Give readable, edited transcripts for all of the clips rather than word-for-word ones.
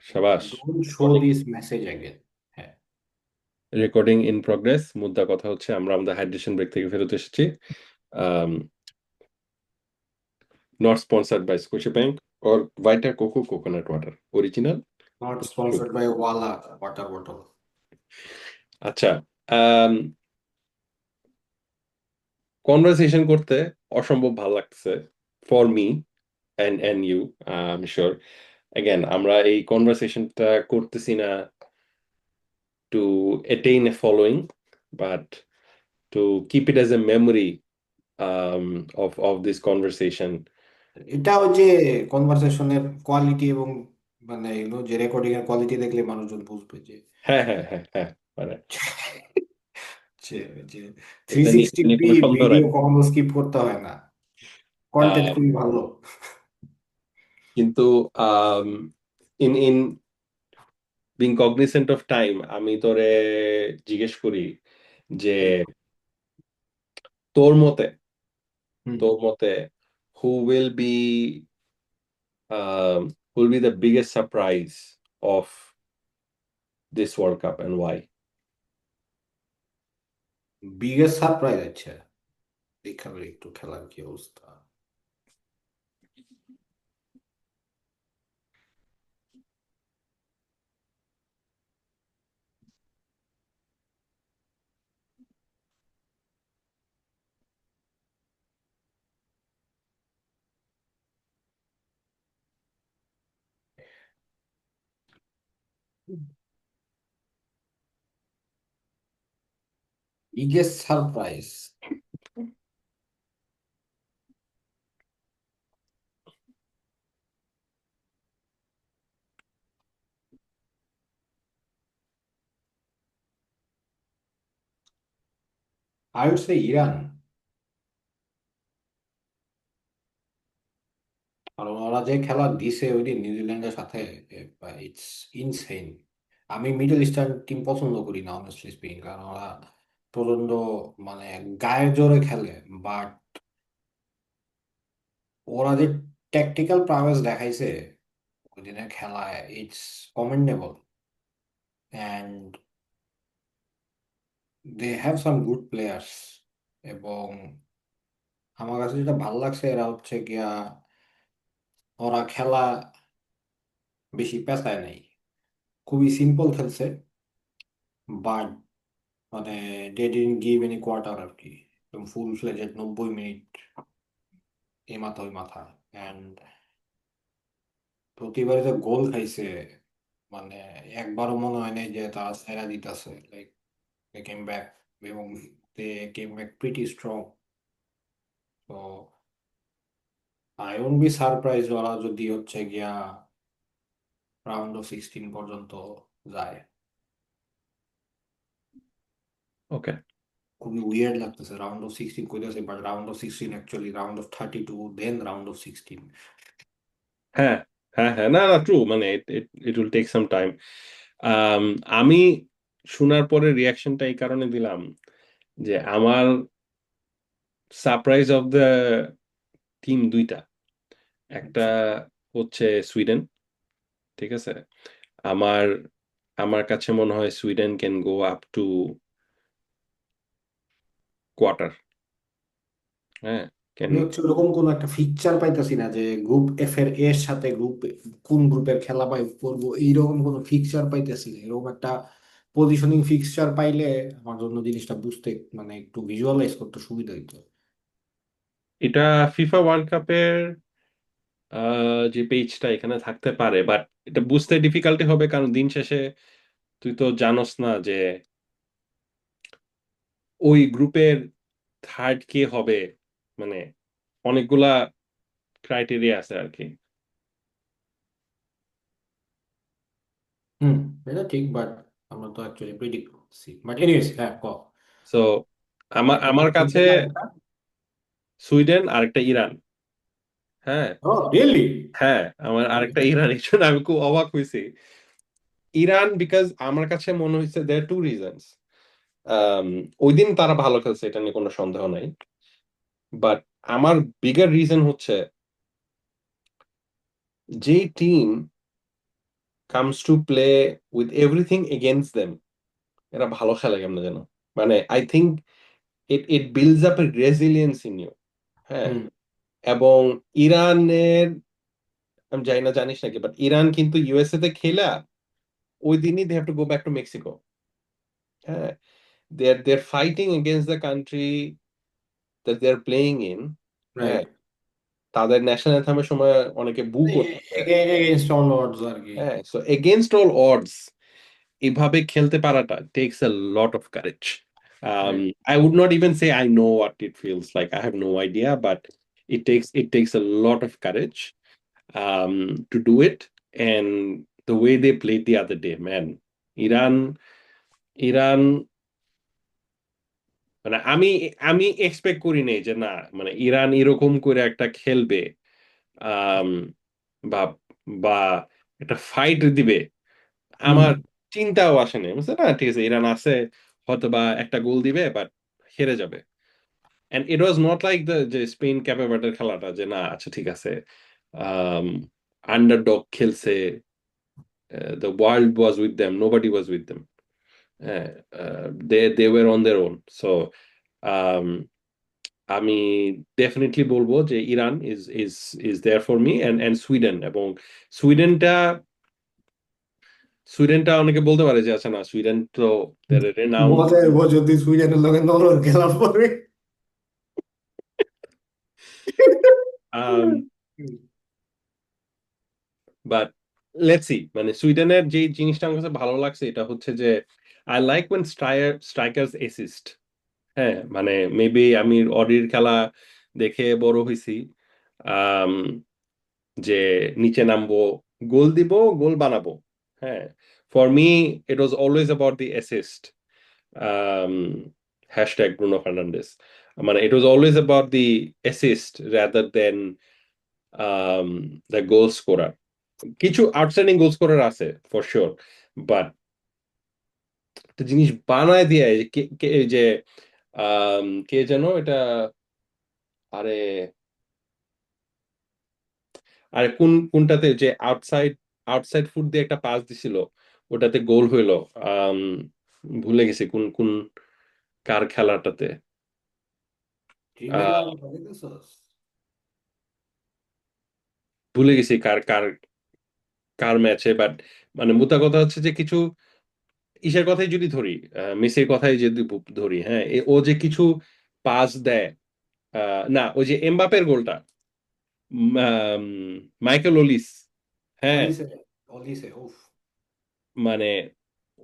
সাবাস। Don't show this message again. হ্যাঁ। Recording in progress. মুদ্রা কথা হচ্ছে আমরা আমাদের হাইড্রেশন ব্রেক থেকে ফেরত এসেছি। Not sponsored by Scotia bank or Vita Coco coconut water original. Not sponsored by ওয়ালা ওয়াটার বটল। আচ্ছা, কনভারসেশন করতে অসম্ভব ভালো লাগছে for me and you, I am sure. Again আমরা এই কনভারসেশনটা করতেছি না to attain a following, but to keep it as a memory of this conversation. এটা ওই যে কনভারসেশনের কোয়ালিটি এবং মানে যে রেকর্ডিং এর কোয়ালিটি দেখলে মানুষজন বুঝবে যে হ্যাঁ, হ্যাঁ, হ্যাঁ, হ্যাঁ, মানে যে যে থ্রি এটা নিয়ে সিক্সটি এটা নিয়ে পি কোনো সন্দেহ ভিডিও নাই। কখনো স্কিপ করতে হয় না, কন্টেন্ট আহ, খুবই ভালো। কিন্তু ইন বিং কগনিসেন্ট অফ টাইম আমি তোরে জিজ্ঞেস করি যে তোর মতে হুম। তোর মতে who will be who will be the biggest surprise of this World Cup and why? Biggest surprise আছে, দেখা করি একটু খেলার কি অবস্থা। Biggest surprise, I would say Iran. আর ওরা যে খেলা দিছে ওই দিন নিউজিল্যান্ডের সাথে, ইটস ইনসেইন। আমি মিডল ইস্টার্ন টিম পছন্দ করি না অনেস্টলি স্পিকিং, কারণ ওরা প্রচন্ড মানে গায়ের জোরে খেলে। বাট ওরা যে ট্যাকটিক্যাল প্রাওয়েস দেখাইছে ওই দিনের খেলায়, it's commendable. And they have some good players. এবং আমার কাছে যেটা ভালো লাগছে এরা হচ্ছে গিয়া ওরা খেলা বেশি পেঁচায় নাই, খুবই সিম্পল খেলছে। বাট মানে they didn't give any quarter আর কি, একদম ফুল ফ্লেজেড 90 মিনিট এই মাথা ওই মাথা। অ্যান্ড প্রতিবারে যে গোল খাইছে, মানে একবারও মনে হয় নাই যে তারা সেরা দিতেছে। লাইক দে কেম ব্যাক, এবং দে কেম ব্যাক প্রিটি স্ট্রং। তো আই ওন্ট বি সারপ্রাইজ ওরা যদি হচ্ছে গিয়া রাউন্ড অফ 16 পর্যন্ত যায়। ওকে। খুবই উইয়ার্ড লাগতেছে রাউন্ড অফ 16 কইতেছে, but round of 16 actually round of 32, then round of 16। হ্যাঁ, হ্যাঁ, হ্যাঁ, না না, ট্রু, মানে it will take some time. আমি শোনার পরে রিয়াকশনটা এই কারণে দিলাম যে আমার সারপ্রাইজ অফ দ্য টিম দুইটা। একটা আচ্ছা। হচ্ছে সুইডেন, ঠিক আছে। আমার আমার কাছে মনে হয় Sweden can go up to quarter. হ্যাঁ, ক্যান। আমি হচ্ছে ওরকম কোন একটা ফিকচার পাইতেছি না যে গ্রুপ এফ এর এর সাথে গ্রুপ কোন গ্রুপের খেলা পাই করবো, এইরকম কোন ফিকচার পাইতেছি না। এরকম একটা পজিশনিং ফিক্সচার পাইলে আমার জন্য জিনিসটা বুঝতে মানে একটু ভিজুয়ালাইজ করতে সুবিধা হইতো। এটা ফিফা ওয়ার্ল্ড কাপের যে পেজটা এখানে থাকতে পারে, বাট এটা বুঝতে ডিফিকাল্টি হবে, কারণ দিন শেষে তুই তো জানোস না যে ওই গ্রুপের থার্ড কে হবে। মানে অনেকগুলা ক্রাইটেরিয়া আছে আর কি। হুম, এটা ঠিক, বাট আমরা তো অ্যাকচুয়ালি প্রেডিক্ট করছি। বাট এনিওয়েজ, হ্যাঁ ক। সো আমার আমার কাছে সুইডেন আর একটা ইরান। হ্যাঁ, ও রিয়েলি? হ্যাঁ, আমার আরেকটা ইরান, এই জন্য আমি খুব অবাক হয়েছি। ইরান বিকজ আমার কাছে মনে হয়েছে দেয়ার টু রিজনস। ওই দিন তারা ভালো খেলছে, এটা নিয়ে কোনো সন্দেহ নাই। বাট আমার বিগার রিজন হচ্ছে যে team comes to play with everything against them, এরা ভালো খেলে কেমন যেন, মানে I think it it builds up a resilience in you. হ্যাঁ, হুম। এবং ইরানের, আমি জানি না জানিস নাকি, বাট ইরান কিন্তু ইউএসএ তে খেলা ওই দিনই they have to go back to Mexico. হ্যাঁ, they're fighting against the country that they're playing in. হ্যাঁ, রাইট। তাদের ন্যাশনাল অ্যান্থেমের সময় অনেকে বু করতেছে। এগেইনস্ট অল অডস আর কি। হ্যাঁ, সো এগেইনস্ট অল অডস এভাবে খেলতে পারাটা tax a lot of courage. Right. I would not even say I know what it feels like. I have no idea, but it takes a lot of courage to do it. And the way they played the other day, man, Iran Iran মানে আমি আমি expect করি নাই যে না, মানে Iran এরকম করে একটা খেলবে, আম, বা বা একটা ফাইট দিবে, হুম। আমার চিন্তাও আসে নাই, বুঝছে না, ঠিক আছে ইরান আছে, হয়তো বা একটা গোল দিবে বাট হেরে যাবে। And it was not like the যে স্পেন ক্যাপে ভার্দের খেলাটা যে না আচ্ছা ঠিক আছে, আন্ডারডগ খেলছে, the world was with them, nobody was with them. হ্যাঁ, they were on their own. So আমি ডেফিনেটলি বলবো যে Iran is is is there for me, and Sweden. এবং সুইডেনটা সুইডেনটা অনেকে বলতে পারে যে আচ্ছা না, সুইডেন তো রেনাউন্ড। মজা হইব যদি সুইডেনের লগে নরওয়ের খেলা পড়ে। বাট লেটস সি, মানে সুইডেনের যে জিনিসটা আমার কাছে ভালো লাগছে এটা হচ্ছে যে I like when strikers assist. হ্যাঁ, মানে মেবি আমি অডির খেলা দেখে বড় হয়েছি, আম, যে নিচে নামবো, গোল দিব, গোল বানাবো। হ্যাঁ, for me it was always about the assist, hashtag Bruno Fernandes. মানে it was always about the assist rather than the goal scorer. কিছু আউটস্ট্যান্ডিং গোল স্কোরার আছে ফর শিওর, বাট একটা জিনিস বানায় দিয়ে এই যে কে যেন এটা, আরে আরে কোনটাতে যে আউটসাইড আউটসাইড ফুট দিয়ে একটা পাস দিছিল, ওটাতে গোল হইলো। আম, ভুলে গেছি কোন কোন কার খেলাটাতে। ট্রিভিয়া আহ, বলিতেছস? ভুলে গেছি কার কার কার ম্যাচে, বাট মানে মোটা কথা হচ্ছে যে কিছু ইসের কথাই যদি ধরি, মেসির কথাই যদি ধরি, হ্যাঁ, ও যে কিছু পাস দেয়। না, ওই যে এমবাপের গোলটা, আম, মাইকেল ওলিস। হ্যাঁ, অলিসে, অলিসে উফ। মানে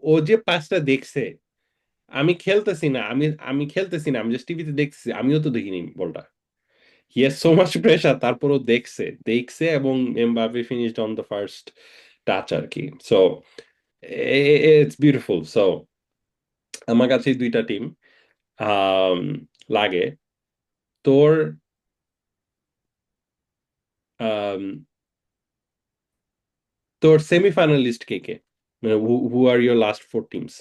ও যে পাসটা দেখছে, আমি খেলতেছি না, আমি খেলতেছি না, আমি জাস্ট টিভিতে দেখতেছি, আমিও তো দেখিনি বলটা। He has so much pressure, তারপরও দেখছে দেখছে এবং Mbappe finished on the first touch আর কি। So it's beautiful. সো আমার কাছে এই দুইটা টিম লাগে। তোর আম, তোর সেমিফাইনালিস্ট কে কে, মানে who are your last four teams?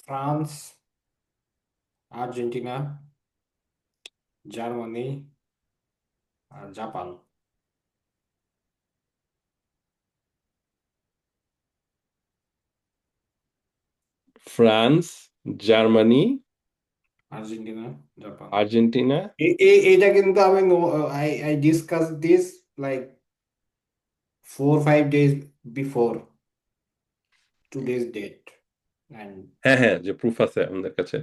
France, Argentina, Germany আর Japan. France, Germany, Argentina, Japan. Argentina. এটা কিন্তু আমি I I discuss this like 4 5 days before today's date and হ্যাঁ হ্যাঁ, যে প্রুফ আছে আমাদের কাছে,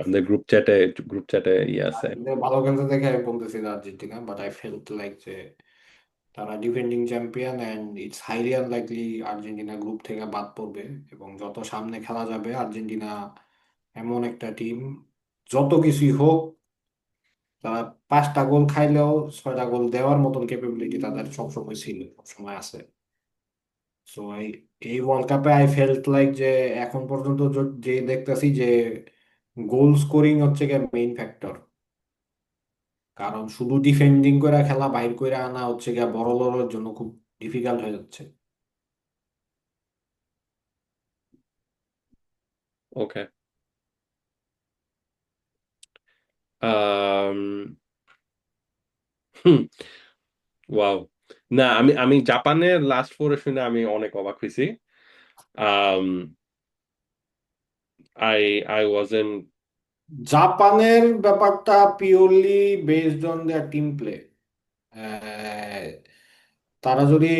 আমাদের গ্রুপ চ্যাটে ইয়ে আছে। ভালো খেলতে দেখে আমি বলতেছি না Argentina, but I felt like যে তারা defending champion and it's highly unlikely Argentina group থেকে বাদ পড়বে। এবং যত সামনে খেলা যাবে আর্জেন্টিনা এমন একটা টিম, যত কিছুই হোক তারা 5টা গোল খাইলেও 6টা গোল দেওয়ার মতন ক্যাপাবিলিটি তাদের সবসময় ছিল, সবসময় আছে। সো এই ওয়ার্ল্ড কাপে আই ফেল্ট লাইক যে এখন পর্যন্ত যে দেখতেছি যে গোল স্কোরিং হচ্ছে গিয়ে মেইন ফ্যাক্টর। কারণ শুধু ডিফেন্ডিং করে খেলা বাইর করে আনা হচ্ছে গিয়ে বড় দলের জন্য খুব ডিফিকাল্ট হয়ে যাচ্ছে। ওকে। হুম, ওয়াও। না, আমি আমি জাপানের লাস্ট ফোরে শুনে আমি অনেক অবাক হয়েছি। I I wasn't. জাপানের ব্যাপারটা purely based on their team play. তারা যদি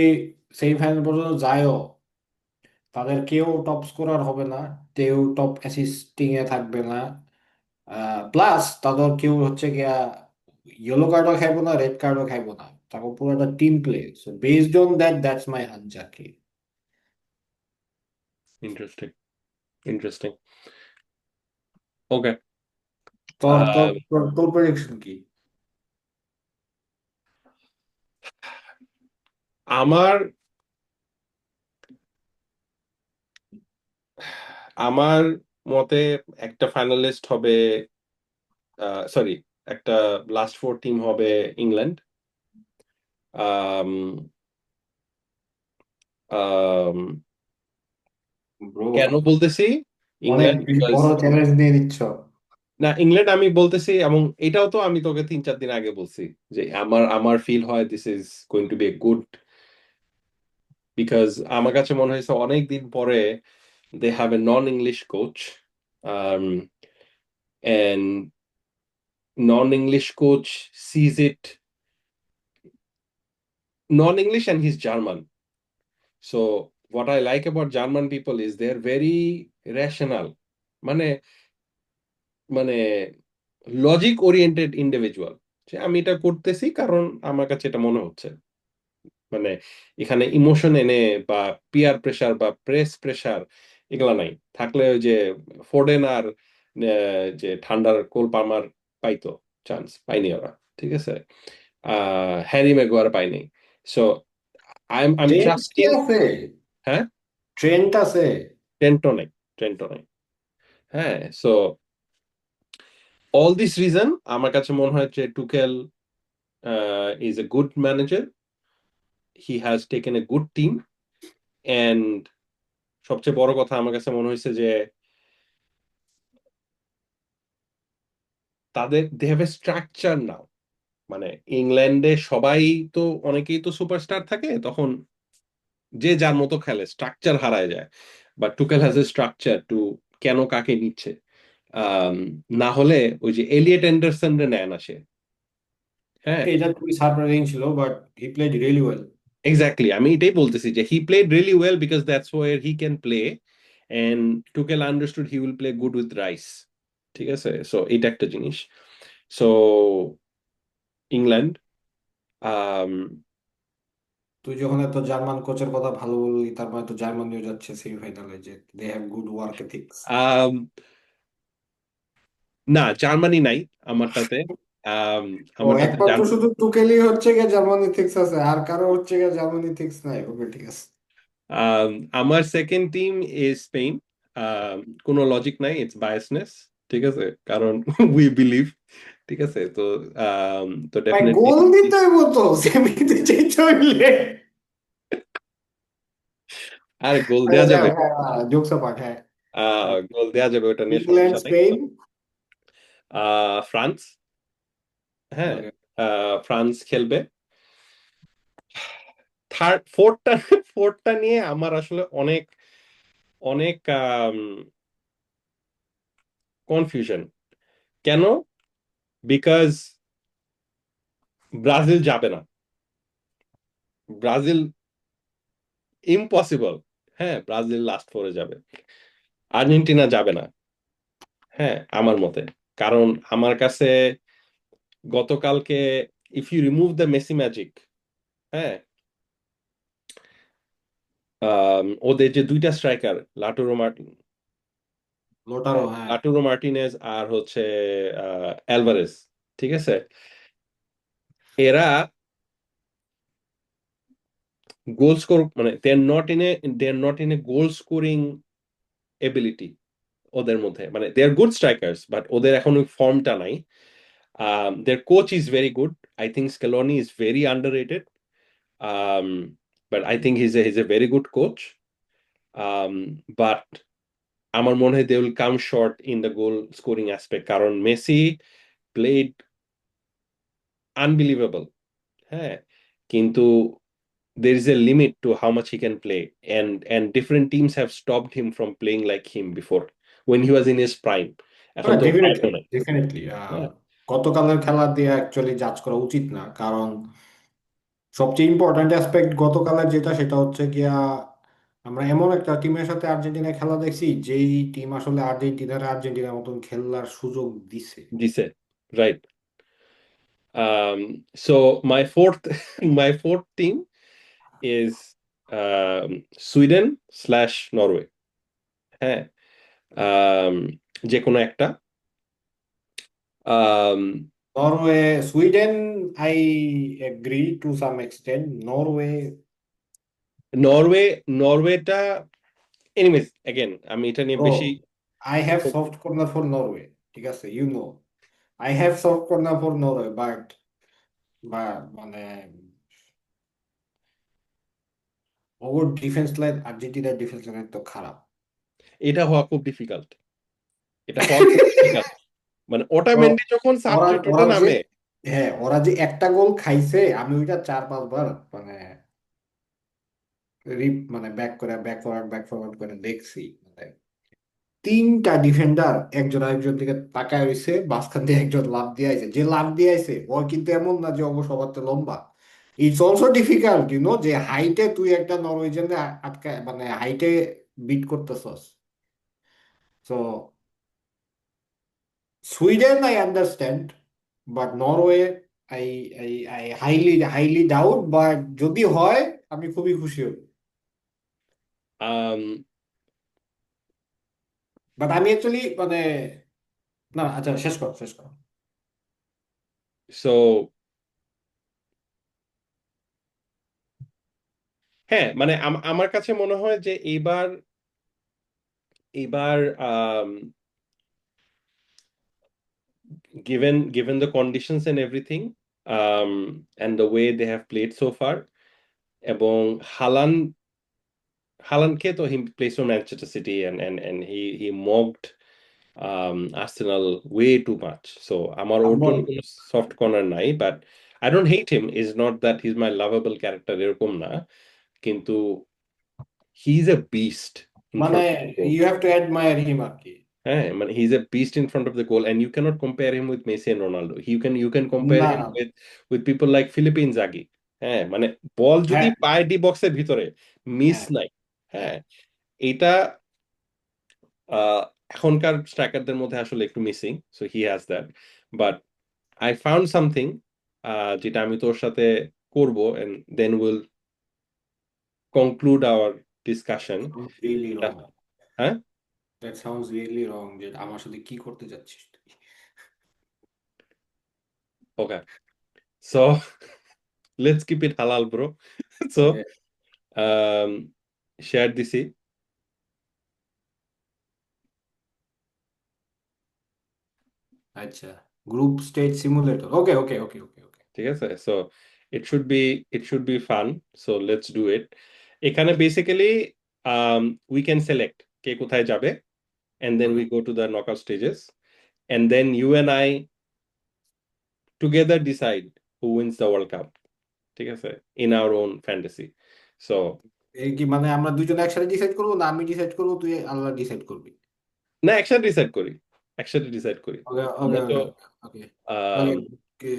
সেমিফাইনাল পর্যন্ত যায়ও, তাদের কেউ টপ স্কোরার হবে না, কেউ টপ অ্যাসিস্টিং এ থাকবে না, প্লাস তাদের কেউ হচ্ছে গিয়া ইয়েলো কার্ডও খাইবো না, রেড কার্ডও খাইবো না। তারপর পুরো একটা team play. So based on that, that's my hunch আর কি। Interesting, interesting. ওকে। তোর তোর তোর তোর প্রেডিকশন কি? আমার আমার মতে একটা ফাইনালিস্ট হবে, সরি, একটা লাস্ট ফোর টিম হবে ইংল্যান্ড। আম, আম, ব্রো, কেন বলতেছি অনেক ইংল্যান্ড? বেশি বড় চ্যালেঞ্জ নিয়ে নিচ্ছ। না, ইংল্যান্ড আমি বলতেছি, এবং এটাও তো আমি তোকে 3-4 দিন আগে বলছি যে আমার আমার ফিল হয় this is going to be a good, because আমার কাছে মনে হয়েছে অনেক দিন পরে they have a non English coach, and non English coach says it, non English and he's German. So what I like about German people is they're very rational, মানে মানে logic oriented individual, যে আমি এটা করতেছি কারণ আমার কাছে এটা মনে হচ্ছে। মানে এখানে ইমোশন এনে বা পিয়ার প্রেসার বা প্রেস প্রেসার এগুলা নাই। থাকলে ওই যে ফোর্ডেন আর যে ঠান্ডার কোল পালমার পাইতো, চান্স পাইনি ওরা, ঠিক আছে। হ্যারি ম্যাগুয়ার পাইনি। সো আই এম ট্রেন্ট কি ট্রাস্টিং। আছে? হ্যাঁ, ট্রেন্ট আছে। ট্রেন্টো নাই, ট্রেন্টো নাই। হ্যাঁ, সো অল দিস রিজন আমার কাছে মনে হয় যে Tuchel is a good manager, he has taken a good team, and সবচেয়ে বড় কথা আমার কাছে মনে হয়েছে যে তাদের দে হ্যাভ এ স্ট্রাকচার নাও। মানে ইংল্যান্ডে সবাই তো, অনেকেই তো সুপারস্টার থাকে, তখন যে যার মতো খেলে, স্ট্রাকচার হারায় যায়। But Tuchel has a structure to কেন কাকে নিচ্ছে। আম, না হলে ওই যে এলিয়েট অ্যান্ডারসন রে নেয় না সে। হ্যাঁ, এটা খুবই সারপ্রাইজিং ছিল, but he played really well. Exactly, আমি এটাই বলতেছি যে he played really well because that's where he can play, and Tuchel understood he will play good with Rice. ঠিক আছে, সো এটা একটা জিনিস। So England. আম, তুই যখন এত জার্মান কোচের কথা ভালো বললি, তার মানে তো জার্মানিও যাচ্ছে সেমিফাইনালে, যে they have good work ethics. Um, না, জার্মানি নাই আমারটাতে। আম, ও, আমারটাতে একমাত্র শুধু টুকেলি হচ্ছে গিয়ে জার্মান এথিক্স আছে, আর কারো হচ্ছে গিয়ে জার্মান এথিক্স নাই? ওকে, ঠিক আছে। আম, আমার সেকেন্ড টিম ইজ স্পেন। কোনো লজিক নাই, ইটস বায়াসনেস। ঠিক আছে, কারণ উই বিলিভ। ঠিক আছে, তো তো ভাই, ডেফিনেটলি। গোল দিতে হইব তো সেমিতে যেতে হইলে। আর গোল আচ্ছা, দেয়া যাবে, জোকস অ্যাপার্ট, হ্যাঁ। গোল দেয়া যাবে, ওটা নিয়ে ইংল্যান্ড, সমস্যা নেই। স্পেন। ফ্রান্স। হ্যাঁ, ওকে। ফ্রান্স খেলবে। থার্ড ফোর্থটা ফোর্থটা নিয়ে আমার আসলে অনেক অনেক কনফিউশন। কেন? বিকজ ব্রাজিল যাবে না, ব্রাজিল ইম্পসিবল। হ্যাঁ, ব্রাজিল লাস্ট ফোরে যাবে, আর্জেন্টিনা যাবে না। হ্যাঁ, আমার মতে। কারণ আমার কাছে গতকালকে, if you remove the Messi magic, হ্যাঁ, ওদের যে দুইটা স্ট্রাইকার, লাটুরো মার্টিন, লোটারো, হ্যাঁ, হ্যাঁ। লাটুরো মার্টিনেজ আর হচ্ছে অ্যালভারেজ, ঠিক আছে, এরা গোল স্কোর, মানে they are not in a goal scoring ability ওদের মধ্যে। মানে they are good strikers, but ওদের এখন ওই ফর্মটা নাই। Their coach is very good. I think Scaloni is very underrated. Um, but I think he's a very good coach. But আমার মনে হয় they will come short in the goal scoring aspect, কারণ Messi played unbelievable. হ্যাঁ, কিন্তু there is a limit to how much he can play, and different teams have stopped him from playing like him before when he was in his prime. এখন হ্যাঁ, তো definitely পারবে না। Definitely হ্যাঁ, গতকালের খেলা দিয়ে অ্যাকচুয়ালি জাজ করা উচিত না, কারণ সবচেয়ে ইম্পর্ট্যান্ট অ্যাসপেক্ট গতকালের যেটা, সেটা হচ্ছে গিয়া আমরা এমন একটা টিমের সাথে আর্জেন্টিনায় খেলা দেখছি যেই টিম আসলে আর্জেন্টিনার মতন খেলার সুযোগ দিছে। দিছে, right. So my fourth my fourth team is Sweden slash Norway. হ্যাঁ, um, যে কোনো একটা। um, Norway, Sweden, I agree to some extent. Norway, Norway, নরওয়েটা এনিওয়েজ এগেন আমি এটা নিয়ে ব্রো, বেশি। I have soft corner for Norway, ঠিক আছে, you know, I have soft corner for Norway, but মানে ওর ডিফেন্স লাইন, আর্জেন্টিনার ডিফেন্স লাইন তো খারাপ। এটা হওয়া খুব ডিফিকাল্ট, এটা হওয়া খুব ডিফিকাল্ট। মানে তো ওটামেন্ডি যখন ওরা সাবস্টিটিউটে ওরা যে নামে। হ্যাঁ, ওরা যে একটা গোল খাইছে, আমি ওইটা 4-5 বার মানে মানে ব্যাক ফরওয়ার্ড করে দেখছি। মানে তিনটা ডিফেন্ডার একজন আরেকজন দিকে তাকায় রইছে, মাঝখান দিয়ে একজন লাফ দিয়ে আইছে, যে লাফ দিয়ে আইছে ও কিন্তু এমন না যে অবশ্য সবার চেয়ে লম্বা। ইটস অলসো ডিফিকাল্ট যে হাইটে তুই একটা নরওয়েজিয়ান আটকায়, মানে হাইটে বিট করতেছস। So Sweden I understand, but Norway I I I highly doubt, but যদি হয় আমি খুবই খুশি হব। um, বাট আমি অ্যাকচুয়ালি মানে, না আচ্ছা, শেষ কর। so হ্যাঁ, মানে আমার কাছে মনে হয় যে এইবার এইবার given the conditions and everything, and the way they have played so far, এবং হালান হালানকে তো he plays for Manchester City, and he mocked Arsenal way too much. So আমার ওর আমার জন্য কোনো সফট কর্নার নাই, but I don't hate him. Is not that he's my lovable character, এরকম না, কিন্তু he's a beast in মানে front of the goal. You have to admire him আর কি। হ্যাঁ, মানে he's a beast in front of the goal, and you cannot compare him with Messi and Ronaldo. You can compare না him না, with people like Philippe Inzaghi. হ্যাঁ, মানে বল যদি হ্যাঁ পায় ডি বক্সের ভিতরে, মিস হ্যাঁ নাই। হ্যাঁ, হ্যাঁ, এটা আহ, এখনকার স্ট্রাইকারদের মধ্যে আসলে একটু missing, so he has that. But I found something যেটা আমি তোর সাথে করব, and then will conclude our discussion. Really wrong, হ্যাঁ, দ্যাট সাউন্ডস রিয়েলি রং, যে আমার সাথে কি করতে যাচ্ছিস তুই? ওকে, সো লেটস কিপ ইট হালাল ব্রো। সো হ্যাঁ, শেয়ার দিছি, আচ্ছা, গ্রুপ স্টেজ সিমুলেটর, ওকে ওকে ওকে ওকে ওকে। ঠিক আছে? So it should be fun, so let's do it. এখানে বেসিক্যালি উই ক্যান সিলেক্ট কে কোথায় যাবে, and then we okay, go to the knockout stages, and then you and I together decide who wins the World Cup, ঠিক আছে, in our own fantasy. So এই কি মানে আমরা দুজন একসাথে ডিসাইড করবো, না আমি ডিসাইড করবো, তুই আলাদা ডিসাইড করবি? না, একসাথে ডিসাইড করি, একসাথে ডিসাইড করি। ওকে ওকে আমরা তো ওকে ওকে ওকে।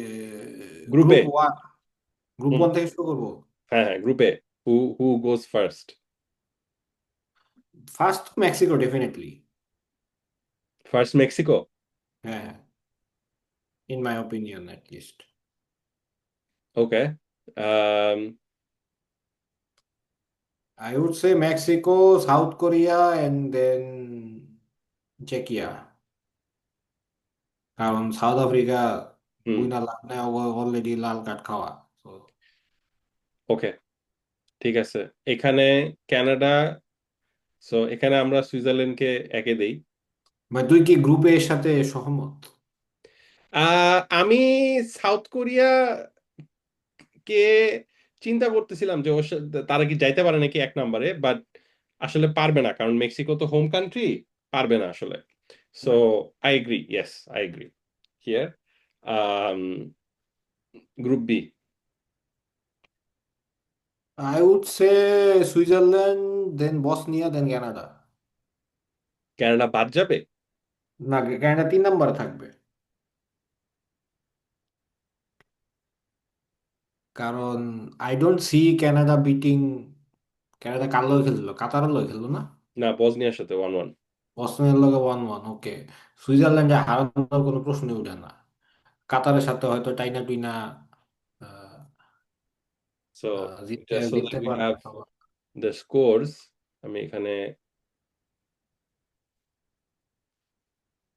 গ্রুপে, গ্রুপ ওয়ান, গ্রুপ ওয়ান থেকে শুরু করবো। হ্যাঁ হ্যাঁ, গ্রুপে who goes first? First Mexico definitely. First Mexico? হ্যাঁ হ্যাঁ, in my opinion at least. Okay. I would say Mexico, South Korea, and then Czechia. কারণ সাউথ আফ্রিকা হুম, বুইনা লাভ নাই, অলরেডি লাল কার্ড খাওয়া। So, ওকে, ঠিক আছে। এখানে কানাডা, সো এখানে আমরা সুইজারল্যান্ডকে একে দেই। মানে তুই কি গ্রুপে এর সাথে সহমত? আমি সাউথ কোরিয়া কে চিন্তা করতেছিলাম যে তারা কি যাইতে পারে নাকি 1 নম্বরে, বাট আসলে পারবে না, কারণ মেক্সিকো তো হোম কান্ট্রি, পারবে না আসলে। So I agree, yes, I agree here. Group B, I would say Switzerland, then Bosnia, then Canada. Canada বাদ যাবে? না, কানাডা 3 নম্বরে থাকবে। কারণ I don't see Canada beating. Canada কার লগে খেললো? কাতারের লগে খেললো না? না, বসনিয়ার সাথে 1-1। অস্ট্রেলিয়ার লগে 1-1, ওকে। সুইজারল্যান্ডে হারানোর কোনো প্রশ্নই উঠে না। কাতারের সাথে হয়তো টাইনা টুইনা আহ, সো জিততে জাস্ট সো জিততে দ্যাট উই পারে। হ্যাভ দ্য স্কোরস, আমি এখানে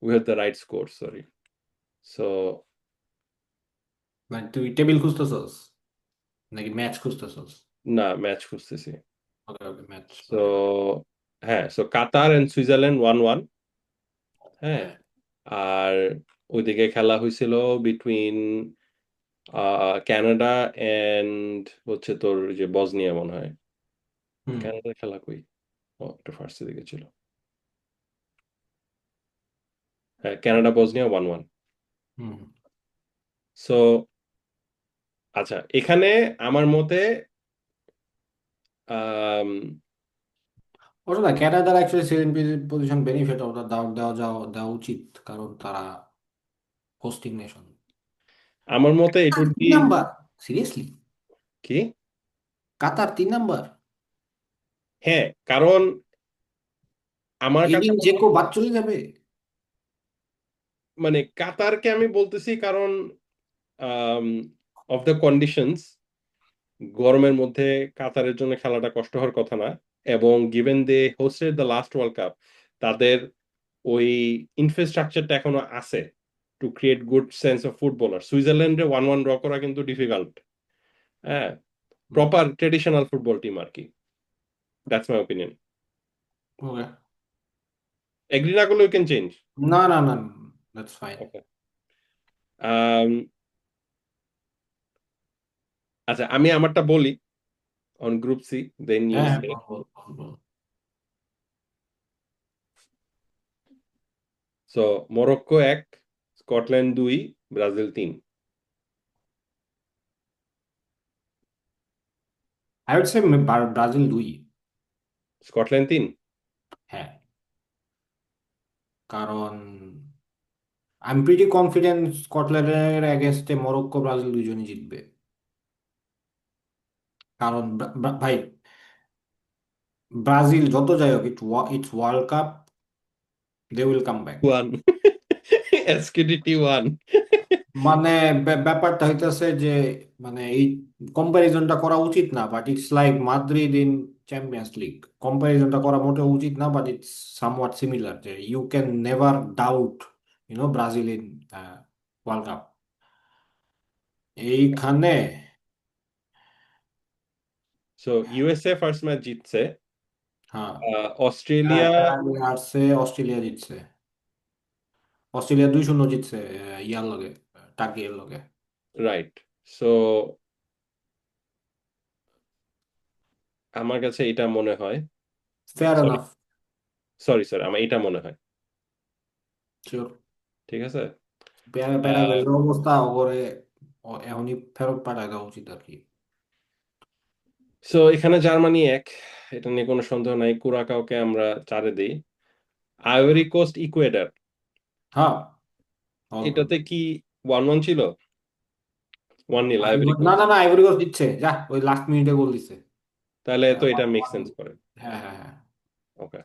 we have the right score, sorry. So মানে তুই টেবিল খুঁজতেছস নাকি ম্যাচ খুঁজতেছস? না, ম্যাচ খুঁজতেছি। ওকে ওকে, ম্যাচ, সো ওকে। হ্যাঁ, সো কাতার এন্ড সুইজারল্যান্ড 1-1। হ্যাঁ। হ্যাঁ। আর ওইদিকে খেলা হয়েছিল বিটুইন কানাডা এন্ড হচ্ছে তোর যে বসনিয়া মনে হয়। হুম কানাডার খেলা কই? ও, একটা ফার্স্টের দিকে ছিল। হ্যাঁ, কানাডা বসনিয়া 1-1। হুম। সো আচ্ছা, এখানে আমার মতে আম, ওটা না, ক্যানাডার অ্যাকচুয়ালি সেকেন্ড পজিশন বেনিফিট ওটা দেওয়া উচিত, কারণ তারা হোস্টিং নেশন। আমার মতে ইট কাতার উড তিন বি নাম্বার সিরিয়াসলি? কি? কাতার 3 নাম্বার? হ্যাঁ, কারণ আমার কাছে এদিন যে কেউ বাদ চলে যাবে। মানে কাতারকে আমি বলতেছি কারণ অফ দ্য কন্ডিশনস, গরমের মধ্যে কাতারের জন্য খেলাটা কষ্ট হওয়ার কথা না। এবং given they hosted the last world cup, তাদের ওই ইনফ্রাস্ট্রাকচারটা এখনো আছে to create good sense of footballer. সুইজারল্যান্ডে 1-1 ড্র করা কিন্তু ডিফিকাল্ট। হ্যাঁ, প্রপার ট্রেডিশনাল ফুটবল টিম আর কি। That's my opinion. Okay. Agree না করলে ইউ ক্যান চেঞ্জ। না না না, দ্যাটস ফাইন। ওকে। আচ্ছা, আমি আমারটা বলি on group C, then you হ্যাঁ হ্যাঁ, সে। বল বল বল বল। So Morocco 1, Scotland 2, Brazil 3। I would say Brazil 2। Scotland 3। হ্যাঁ, কারণ আই এম প্রিটি কনফিডেন্ট স্কটল্যান্ডের এগেনস্টে মরক্কো ব্রাজিল দুইজনই জিতবে। কারণ ভাই, ব্রাজিল যত যাই হোক, it's world cup, they will come back. 1 এসকেডিটি 1। মানে ব্যাপারটা হইতেছে যে, মানে এই কম্প্যারিজনটা করা উচিত না, but it's like Madrid in Champions League. কম্প্যারিজনটা করা মোটেও উচিত না, বাট ইটস সামওয়াট সিমিলার, যে you can never doubt Brazil in World Cup. এইখানে সো ইউএসএ ফার্স্ট ম্যাচ জিতছে। হ্যাঁ, অস্ট্রেলিয়া। প্যারাগুয়ে হারছে, অস্ট্রেলিয়া জিতছে। অস্ট্রেলিয়া 2-0 জিতছে ইয়ার লগে, টার্কির লগে। রাইট। সো আমার কাছে এটা মনে হয়, fair sorry enough. Sorry sorry, আমার এটা মনে হয়। শিওর। ঠিক আছে। প্যারাগুয়ের যে অবস্থা ওরে এখনই ফেরত পাঠায় দেওয়া উচিত আর কি। সো এখানে জার্মানি 1, এটা নিয়ে কোনো সন্দেহ নাই। কুরাকাওকে আমরা 4-এ দিই। আইভরি কোস্ট ইকুয়েডর, হ্যাঁ, অল গুড। এটাতে কি 1-1 ছিল? 1-0 আইভরি না কোস্ট। না না, আইভরি কোস্ট দিচ্ছে, যা ওই লাস্ট মিনিটে গোল দিচ্ছে। তাহলে হ্যাঁ, তো এটা মেক সেন্স করে। হ্যাঁ হ্যাঁ হ্যাঁ। ওকে।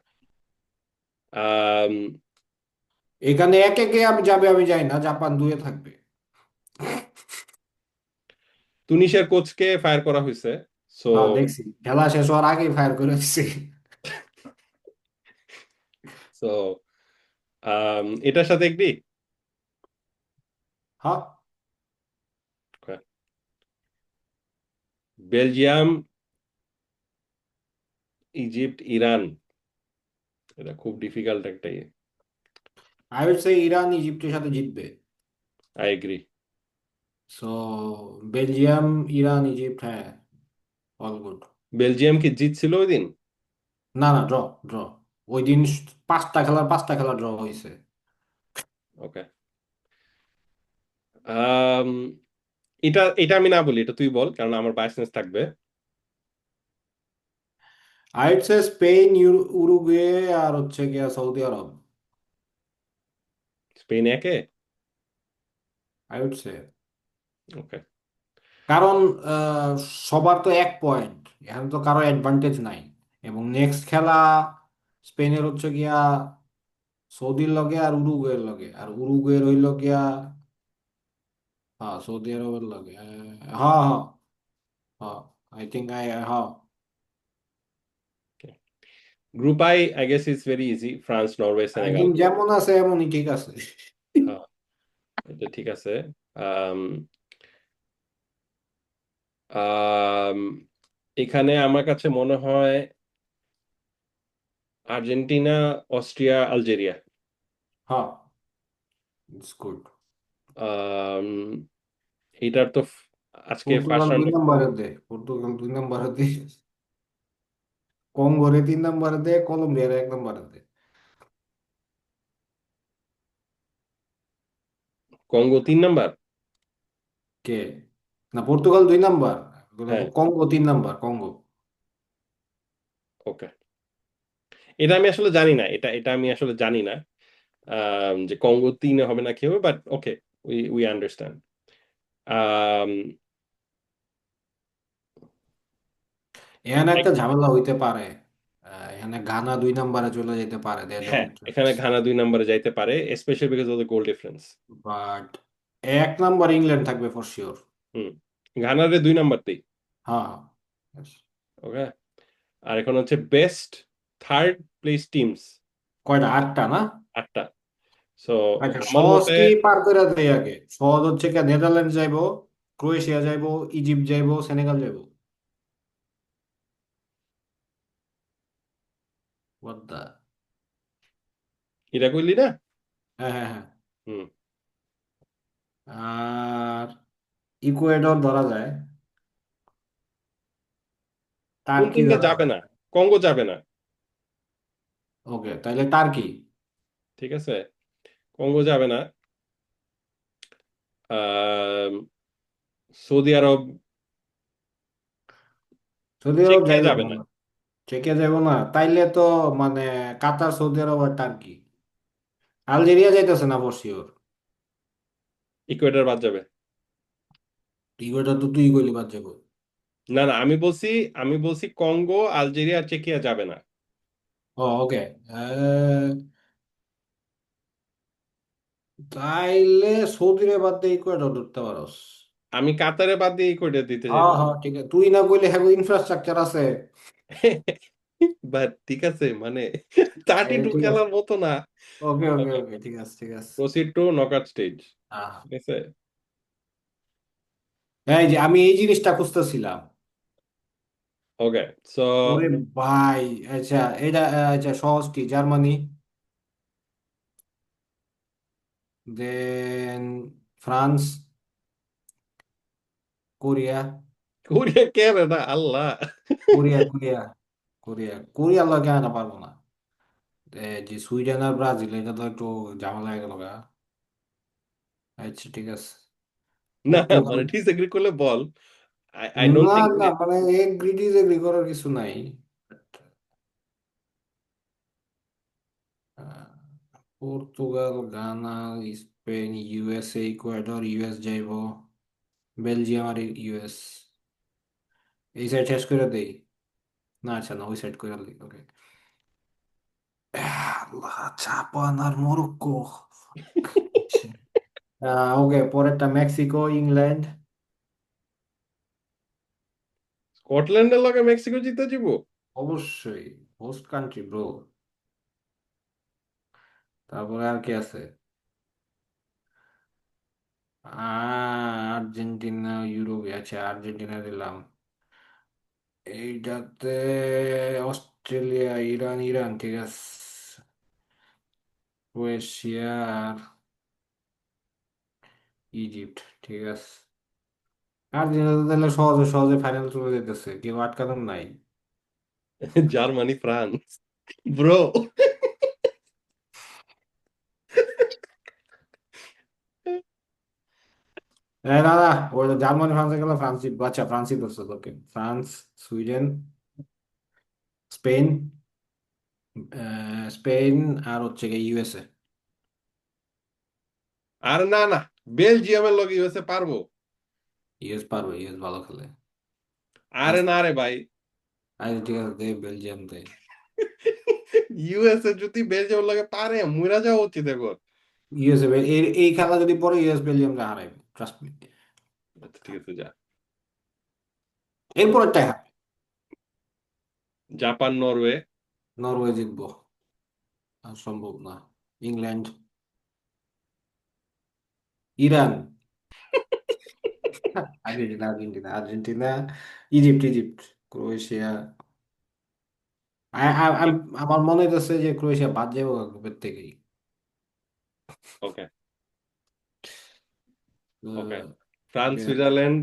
এখানে একে কে আমি যাবে আমি যাই না, জাপান 2-এ থাকবে। তুনিশের কোচকে ফায়ার করা হয়েছে। সো হ্যাঁ দেখছি, খেলা শেষ হওয়ার আগেই ফায়ার করে দিচ্ছে। সো এটার সাথে এগ্রি। হ্যাঁ। বেলজিয়াম, ইজিপ্ট, ইরান, এটা খুব ডিফিকাল্ট একটা ইয়ে। আই উইড সে ইরান ইজিপ্টের সাথে জিতবে। I agree. So Belgium, Iran, Egypt, হ্যাঁ, অল গুড। বেলজিয়াম কি জিতছিল ওই দিন? না না, ড্র, ড্র। ওই দিন 5টা খেলার ড্র হয়েছে। ওকে। এটা এটা আমি না বলি, এটা তুই বল, কারণ আমার বায়াসনেস থাকবে। আইটসে স্পেন, উরুগুয়ে, আর হচ্ছে গিয়া সৌদি আরব। স্পেন একে। আইটসে ওকে। কারণ আহ, সবার তো 1 পয়েন্ট, এখানে তো কারো অ্যাডভান্টেজ নাই। এবং নেক্সট খেলা স্পেনের হচ্ছে গিয়া সৌদির লগে আর উরুগুয়ের লগে, আর উরুগুয়ের হইল গিয়া, হ্যাঁ সৌদি আরবের লগে, হ্যাঁ হ্যাঁ হ্যাঁ, আই থিঙ্ক হ্যাঁ। Group I guess is very easy, France, Norway, Senegal. একদিন যেমন আছে এমনই ঠিক আছে। হ্যাঁ, এটা ঠিক আছে। আম, আম, এখানে আমার কাছে মনে হয় আর্জেন্টিনা, অস্ট্রিয়া, আলজেরিয়া। হ্যাঁ, ইটস গুড। আম, এটার তো আজকে ফার্স্ট পর্তুগাল দুই রাউন্ডে নম্বরে দে, পর্তুগাল 2 নম্বরে দে, কঙ্গোরে 3 নম্বরে দে, কলম্বিয়ার 1 নম্বরে দে। Congo 3 number. কে? না, পর্তুগাল 2 নম্বর, হ্যাঁ, কঙ্গো 3 নম্বর, কঙ্গো। ওকে। এটা আমি আসলে জানি না, এটা এটা আমি আসলে জানি না যে কঙ্গো 3-এ হবে না কি হবে, but okay, we we understand. এখানে একটা ঝামেলা হইতে পারে, এখানে ঘানা 2 নম্বরে চলে যেতে পারে, দে হ্যাঁ, ডোন্ট চান্স। এখানে ঘানা 2 নম্বরে যাইতে পারে, specially because of the goal difference. But 1 number England থাকবে ফর শিওর। হুম, ঘানারে 2 নাম্বারতেই। হ্যাঁ হ্যাঁ। ওকে। আর এখন হচ্ছে বেস্ট থার্ড প্লেস টিমস, কয়টা? 8টা না? 8টা। সো আচ্ছা, আমার সহজ মতে কি পার করে দেয় আগে? সহজ হচ্ছে কি, নেদারল্যান্ড যাইবো, ক্রোয়েশিয়া যাইবো, ইজিপ্ট যাইবো, সেনেগাল যাইবো। What the? এটা কইলি না। হ্যাঁ হ্যাঁ হ্যাঁ। হুম। আর ইকুয়েডর ধরা যায়, কোন টার্কি তিনটা ধরা যাবে যায়। না? কঙ্গো যাবে না। ওকে, তাহলে টার্কি। ঠিক আছে, কঙ্গো যাবে না। আহ সৌদি আরব, সৌদি আরব চেকিয়া যাইবো যাবে না। না, চেকে যাইবো না, তাইলে তো মানে কাতার, সৌদি আরব আর টার্কি। আলজেরিয়া যাইতেছে না ফর শিওর। ইকুয়েডর বাদ যাবে। ইকুয়েডর তো তুই গলি বাদ যাবো। না না, আমি বলছি কঙ্গো, আলজেরিয়া আর চেকিয়া যাবে না। ও ওকে। তাইলে সৌদি আরব বাদ দিয়ে ইকুয়েডর ধরতে পারোস। আমি কাতারে বাদ দিয়ে ইকুয়েডর দিতে হ্যাঁ চাইতেছি। হ্যাঁ, ঠিক আছে, তুই না কইলে হ্যাঁ ইনফ্রাস্ট্রাকচার আছে। বাট ঠিক আছে, মানে 32 ঠিক আছে, খেলার মতো না। ওকে ওকে ওকে, ওকে, ঠিক আছে ঠিক আছে। Proceed to knockout stage. হ্যাঁ। ঠিক আছে। এই যে আমি এই জিনিসটা খুঁজতেছিলাম। ওকে, সো ওরে ভাই, আচ্ছা এটা, আচ্ছা সহজ কি, জার্মানি, দেন ফ্রান্স, কোরিয়া। কোরিয়া কে রে না আল্লাহ। কোরিয়া কোরিয়া কোরিয়া কোরিয়া লগে কেন পারবো না? যে সুইডেন আর ব্রাজিল, এটা তো একটু ঝামেলা হয়ে গেল গা। আচ্ছা ঠিক আছে, না, পর্তুগাল। মানে ডিসএগ্রি করলে বল। আই ডোন্ট না থিংক। না, মানে এগ্রি ডিসএগ্রি করার কিছু নাই। আহ, পর্তুগাল, গানা, স্পেন, ইউএসএ, ইকুয়েডর, ইউএস যাইব, বেলজিয়াম আর ইউএস। এই সাইড শেষ করে দেই? না আচ্ছা, না ওই সাইড করে দিই, ওকে। আল্লাহ, জাপান আর মরক্কো। ওকে, পরেরটা মেক্সিকো, ইংল্যান্ড। স্কটল্যান্ডের লগে মেক্সিকো জিতে যাব। অবশ্যই, হোস্ট কান্ট্রি ব্রো। তারপরে আর কি আছে? আর্জেন্টিনা, ইউরোপে আছে, আর্জেন্টিনা দিলাম। এইটাতে অস্ট্রেলিয়া, ইরান, ইরান ঠিক আছে, ক্রোয়েশিয়া আর ইজিপ্ট ঠিক আছে। আর্জেন্টিনা তো তাহলে সহজে সহজে ফাইনাল চলে যেতেছে, কেউ আটকানোর নাই। Germany, France, bro. না না, ওই জার্মানি ফ্রান্সে গেলে ফ্রান্সই, আচ্ছা ফ্রান্সই ধরছে তোকে, ফ্রান্স, সুইডেন, স্পেন, স্পেন আর হচ্ছে গিয়ে ইউএসএ। আর না না, বেলজিয়ামের লগে ইউএসএ পারবো? ইউএস পারবে, ইউএস ভালো খেলে। আরে না রে ভাই, আচ্ছা ঠিক আছে, দে বেলজিয়াম দে। ইউএসএ যদি বেলজিয়ামের লগে পারে মুরা যাওয়া উচিত এখন। ইউএসএ এই খেলা যদি পরে ইউএস বেলজিয়ামকে হারাইবে, ট্রাস্ট মি। আচ্ছা ঠিক আছে, যা। এরপরটাই হবে। Japan Norway. নরওয়ে জিতবো, আর সম্ভব না। England, Iran, Argentina, Argentina, Egypt, Croatia. আমার মনে হইতেছে যে ক্রোয়েশিয়া বাদ যাবো গ্রুপের থেকেই। Okay, okay. Ah, France Switzerland.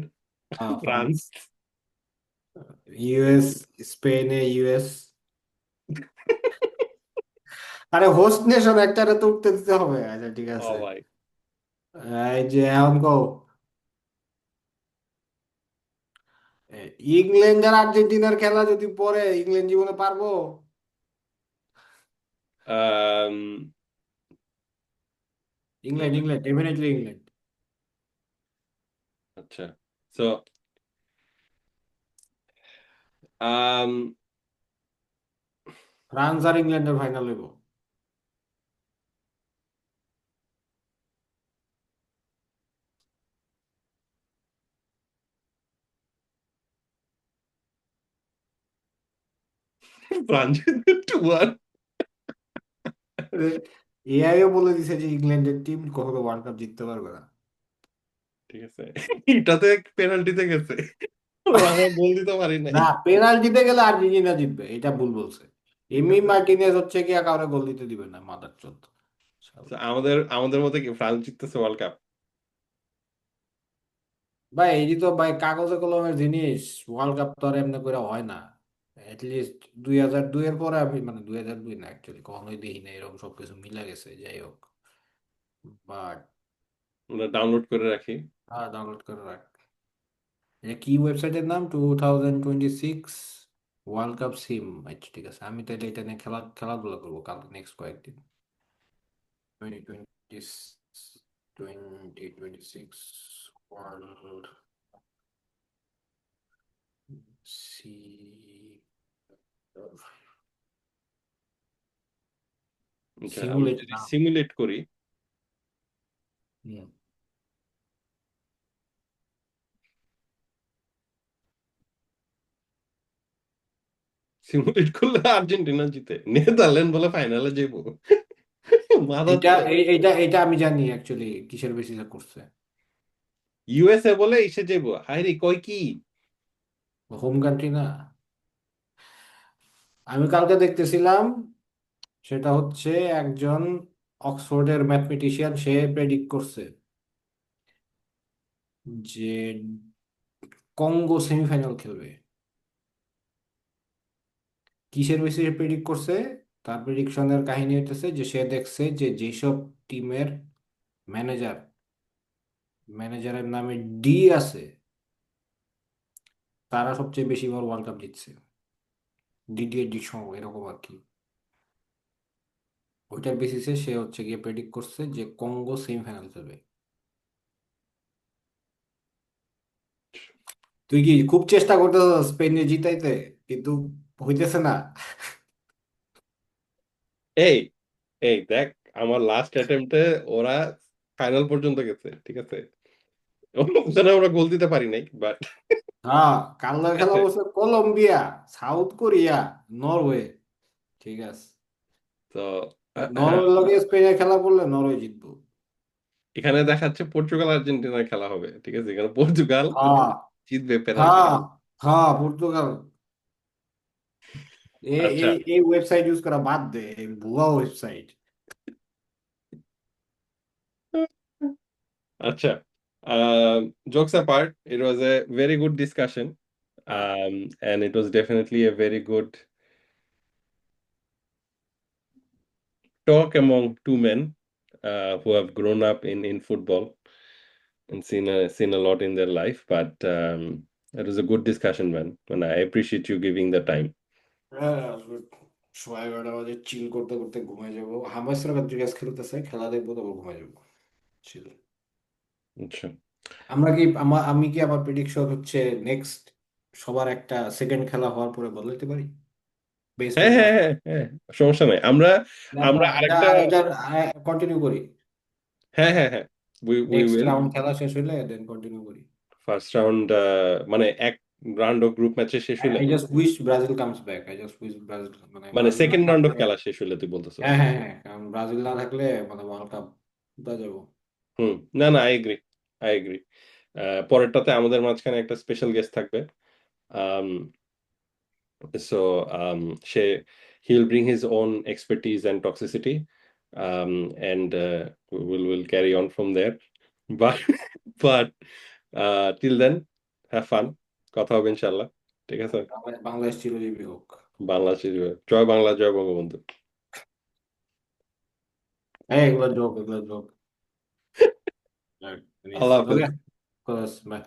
France. France, US, স্পেনে ইউএস। আরে হোস্ট নেশন একটারে তো উঠতে দিতে হবে। আচ্ছা ঠিক ও আছে। ভাই। এই যে এখন কো, ইংল্যান্ড আর আর্জেন্টিনার খেলা যদি পরে, ইংল্যান্ড জীবনে পারবো? Um, England, England. England definitely England. আচ্ছা, সো আম, ফ্রান্স আর ইংল্যান্ডের ফাইনাল হইব। ফ্রান্স 2-1। এআইও বলে দিছে যে ইংল্যান্ডের টিম কখনো ওয়ার্ল্ড কাপ জিততে পারবে না। ঠিক আছে, এটাতে পেনাল্টিতে গেছে, আমরা গোল দিতে পারি নাই। না, পেনাল্টিতে গেলে আর্জেন্টিনা জিতবে, এটা ভুল বলছে। ঠিক এমি আছে। মার্টিনেজ হচ্ছে কি কাউরে গোল দিতে দিবে না, মাদার চোদ। So, আমাদের আমাদের মতে কি ফ্রান্স জিততেছে ওয়ার্ল্ড কাপ? ভাই এই তো ভাই কাগজে কলমের জিনিস। ওয়ার্ল্ড কাপ তো আর এমনি করে হয় না। লিস্ট 2002 এর পরে আমি, মানে 2002 না অ্যাকচুয়ালি, কখনোই দেখি না এরকম সবকিছু মিলে গেছে, যাই হোক। বাট আমরা ডাউনলোড করে রাখি। হ্যাঁ, ডাউনলোড করে রাখ। এটা কি ওয়েবসাইটের নাম? 2026 ওয়ার্ল্ড কাপ সিম। আচ্ছা ঠিক আছে, আমি তাহলে এটা নিয়ে খেলাধুলা করবো কাল নেক্সট কয়েকদিন। 2020, 2026 ওয়ার্ল্ড সি আচ্ছা, আমি সিমুলেট যদি নাম। সিমুলেট করি, হুম। সিমুলেট করলে আর্জেন্টিনা জিতে, নেদারল্যান্ড বলে ফাইনালে যাবো। মাদার এটা তো। এটা এটা আমি জানি অ্যাকচুয়ালি কিসের বেসিসে করছে। ইউএসএ বলে এসে যাবো, হায় রে কয় কি? হোম কান্ট্রি না। আমি কালকে দেখতেছিলাম, সেটা হচ্ছে একজন অক্সফোর্ডের ম্যাথমেটিশিয়ান, সে প্রেডিক্ট করছে যে কঙ্গো সেমিফাইনাল খেলবে। কিসের বেসিসে প্রেডিক্ট করছে? তার প্রেডিকশনের কাহিনী হইতেছে যে সে দেখছে যে যেসব টিমের ম্যানেজার ম্যানেজারের নামে ডি আছে, তারা সবচেয়ে বেশি বার ওয়ার্ল্ড কাপ জিতছে। ডিডিএ ডি সহ এরকম আর কি। ওইটার বেসিসে সে হচ্ছে গিয়ে প্রেডিক্ট করছে যে কঙ্গো সেমিফাইনাল খেলবে। তুই কি খুব চেষ্টা করতেছ স্পেনে জিতাইতে, কিন্তু হইতেছে না। এই, এই দেখ, আমার লাস্ট অ্যাটেম্পটে ওরা ফাইনাল পর্যন্ত গেছে, ঠিক আছে? ওখানে আমরা গোল দিতে পারি নাই, বাট হ্যাঁ, কালকের খেলা বলছে কলম্বিয়া, সাউথ কোরিয়া, নরওয়ে। ঠিক আছে, তো নরওয়ের লগে স্পেনের খেলা পড়লে নরওয়ে জিতবো। এখানে দেখাচ্ছে পর্তুগাল আর্জেন্টিনার খেলা হবে, ঠিক আছে? এখানে পর্তুগাল হ্যাঁ, জিতবে পেনাল্টিতে। হ্যাঁ, হ্যাঁ, পর্তুগাল। আচ্ছা, এই ওয়েবসাইট ইউজ করা বাদ দে, এই ভুয়া website. acha. Jokes apart, it was a very good discussion, হ্যাঁ, and it was definitely a very good talk among two men who have grown up in football and seen a lot in their life. But it was a good discussion, man, and I appreciate you giving the time. হ্যাঁ, আসলে 11:30 বাজে চিল করতে করতে ঘুমাই যাবো। হামাসরা জিজ্ঞেস খেলতেছে, খেলা দেখবো, তারপর ঘুমাই যাবো। চিল। আচ্ছা। আমি কি আমার প্রেডিকশন হচ্ছে নেক্সট সবার একটা সেকেন্ড খেলা হওয়ার পরে বদলাতে পারি বেসড হ্যাঁ অন হ্যাঁ ফার্স্ট? হ্যাঁ হ্যাঁ, সমস্যা নাই। আমরা আমরা এটা আরেকটা, এটা কন্টিনিউ করি, হ্যাঁ হ্যাঁ হ্যাঁ, উই নেক্সট উইল। রাউন্ড খেলা শেষ হইলে দেন কন্টিনিউ করি। ফার্স্ট রাউন্ড, মানে এক রাউন্ড অফ গ্রুপ ম্যাচে শেষ হইলে, I just wish Brazil comes back, I just wish Brazil, মানে মানে ব্রাজিল না সেকেন্ড রাউন্ড থাকলে। অফ খেলা শেষ হইলে তুই বলতেছস? হ্যাঁ হ্যাঁ হ্যাঁ, কারণ ব্রাজিল না থাকলে মানে ওয়ার্ল্ড কাপ উঠা যাবো। হুম, না না, আই এগ্রি, আই এগ্রি। পরেরটাতে আমাদের মাঝখানে একটা স্পেশাল গেস্ট থাকবে। um, so he'll bring his own expertise and toxicity, and we'll carry on from there. But but till then, have fun. কথা হবে ইনশাল্লাহ। ঠিক আছে। বাংলাদেশ চিরজীবী হোক। বাংলাদেশ, জয় বাংলা, জয় বঙ্গবন্ধু। হ্যাঁ, এগুলো জোক, এগুলো জোক। আল্লাহ হাফেজ। ওকে, বাই।